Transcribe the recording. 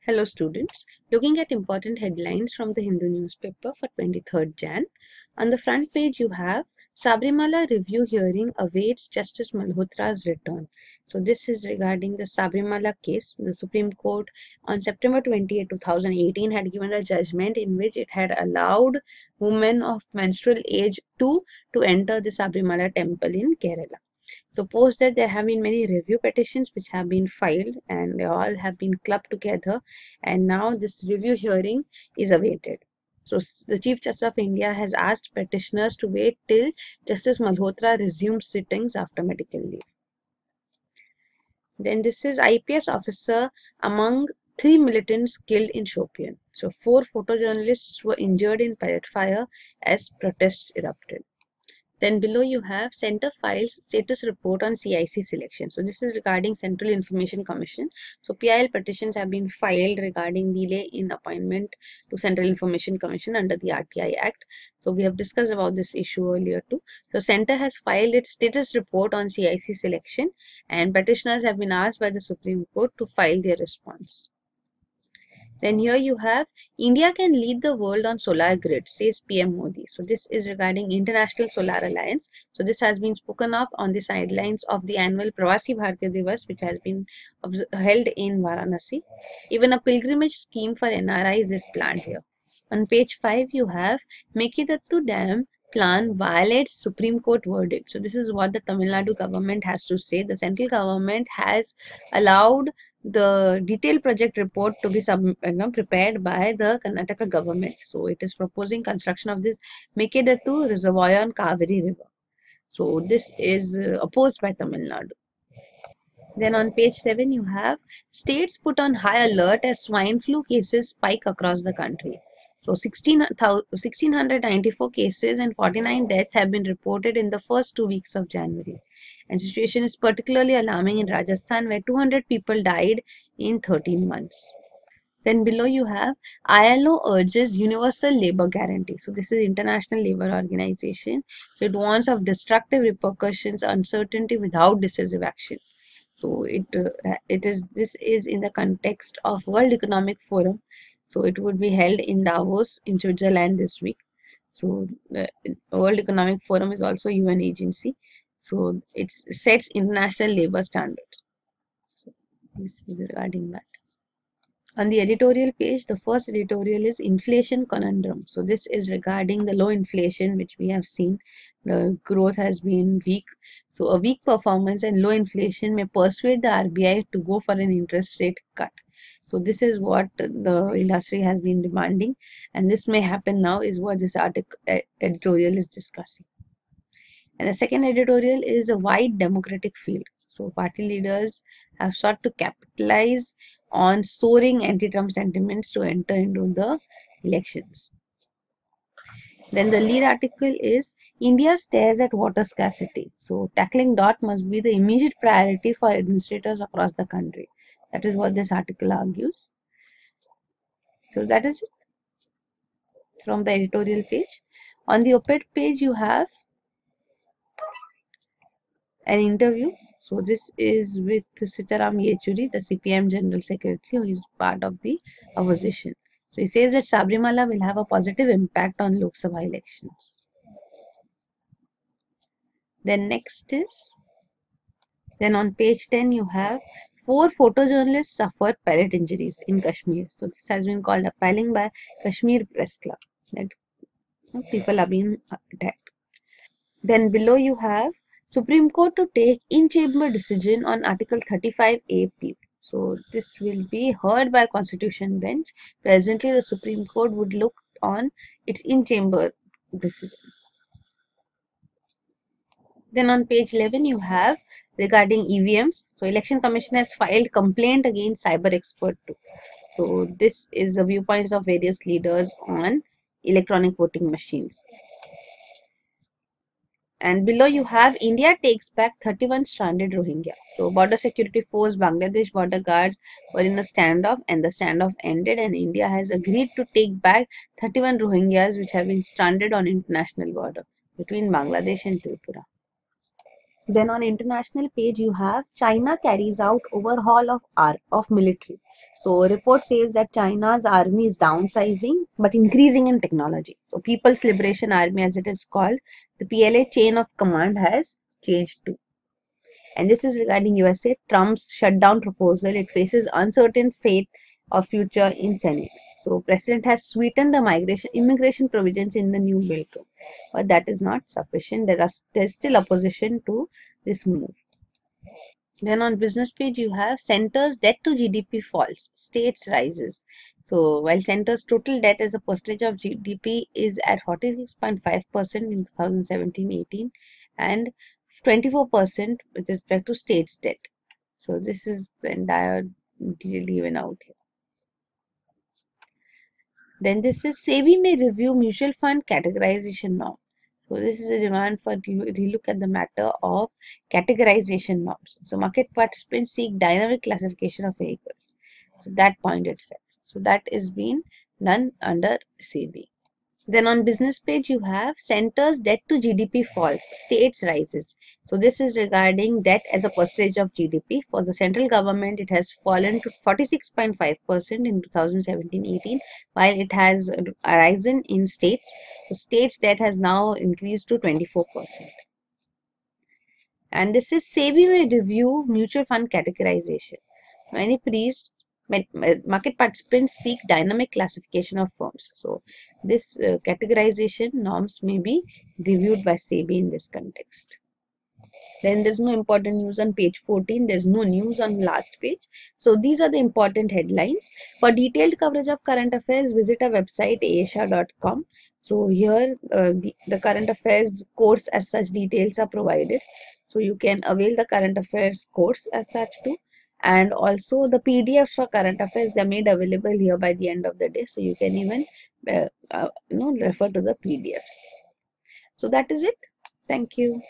Hello students, looking at important headlines from the Hindu newspaper for 23rd Jan. On the front page you have Sabrimala review hearing awaits Justice Malhotra's return. So this is regarding the Sabrimala case. The Supreme Court on September 28, 2018 had given a judgment in which it had allowed women of menstrual age to enter the Sabrimala temple in Kerala. Suppose that there have been many review petitions which have been filed and they all have been clubbed together, and now this review hearing is awaited. So the Chief Justice of India has asked petitioners to wait till Justice Malhotra resumes sittings after medical leave. Then this is IPS officer among 3 militants killed in Shopian. So 4 photojournalists were injured in pellet fire as protests erupted. Then below you have Centre files status report on CIC selection. So this is regarding Central Information Commission. So PIL petitions have been filed regarding delay in appointment to Central Information Commission under the RTI Act. So we have discussed about this issue earlier too. So Centre has filed its status report on CIC selection and petitioners have been asked by the Supreme Court to file their response. Then here you have India can lead the world on solar grid, says PM Modi. So this is regarding International Solar Alliance. So this has been spoken of on the sidelines of the annual Pravasi Bharatiya Divas, which has been held in Varanasi. Even a pilgrimage scheme for NRIs is planned here. On page 5 you have Mekidattu Dam plan violates Supreme Court verdict. So this is what the Tamil Nadu government has to say. The central government has allowed the detailed project report to be prepared by the Karnataka government. So it is proposing construction of this Mekedattu reservoir on Kaveri river. So this is opposed by Tamil Nadu. Then on page 7 you have states put on high alert as swine flu cases spike across the country. So 1694 cases and 49 deaths have been reported in the first 2 weeks of January. And situation is particularly alarming in Rajasthan where 200 people died in 13 months. Then below you have ILO urges universal labor guarantee. So this is International Labour Organization. So it warns of destructive repercussions, uncertainty without decisive action. So this is in the context of World Economic Forum. So it would be held in Davos in Switzerland this week. So the World Economic Forum is also UN agency. So it sets international labor standards. So this is regarding that. On the editorial page, the first editorial is inflation conundrum. So this is regarding the low inflation which we have seen. The growth has been weak. So a weak performance and low inflation may persuade the RBI to go for an interest rate cut. So this is what the industry has been demanding, and this may happen now is what this editorial is discussing. And the second editorial is a wide democratic field. So party leaders have sought to capitalize on soaring anti-Trump sentiments to enter into the elections. Then the lead article is India stares at water scarcity. So tackling DOT must be the immediate priority for administrators across the country. That is what this article argues. So that is it from the editorial page. On the op-ed page you have an interview. So this is with Sitaram Yechuri, the CPM General Secretary, who is part of the opposition. So he says that Sabrimala will have a positive impact on Lok Sabha elections. Then next is, then on page 10 you have 4 photojournalists suffered pellet injuries in Kashmir. So this has been called a filing by Kashmir Press Club. That people are being attacked. Then below you have Supreme Court to take in-chamber decision on Article 35A plea. So this will be heard by Constitution Bench. Presently, the Supreme Court would look on its in-chamber decision. Then on page 11, you have regarding EVMs. So Election Commission has filed complaint against Cyber Expert 2. So this is the viewpoints of various leaders on electronic voting machines. And below you have India takes back 31 stranded Rohingya. So border security force, Bangladesh border guards were in a standoff and the standoff ended, and India has agreed to take back 31 Rohingyas which have been stranded on international border between Bangladesh and Tripura. Then on international page you have China carries out overhaul of military. So report says that China's army is downsizing but increasing in technology. So People's Liberation Army, as it is called, the PLA chain of command has changed too. And this is regarding USA. Trump's shutdown proposal. It faces uncertain fate of future in Senate. So President has sweetened the immigration provisions in the new bill too. But that is not sufficient. There's still opposition to this move. Then on business page, you have centers debt to GDP falls, states rises. So while centers total debt as a percentage of GDP is at 46.5% in 2017-18 and 24% with respect to states debt. So this is the entire deal given out here. Then this is SEBI may review mutual fund categorization norm. So this is a demand for relook at the matter of categorization norms. So market participants seek dynamic classification of vehicles. So that point itself. So that is being done under SEBI. Then on business page, you have centers debt to GDP falls, states rises. So this is regarding debt as a percentage of GDP. For the central government, it has fallen to 46.5% in 2017-18, while it has risen in states. So states debt has now increased to 24%. And this is SEBI may review mutual fund categorization. Many priests, market participants seek dynamic classification of firms. So this categorization norms may be reviewed by SEBI in this context. Then there's no important news on page 14. There's no news on last page. So these are the important headlines. For detailed coverage of current affairs, visit our website asia.com. So here the current affairs course as such details are provided. So you can avail the current affairs course as such too. And also the PDFs for current affairs, they're made available here by the end of the day. So you can even refer to the PDFs. So that is it. Thank you.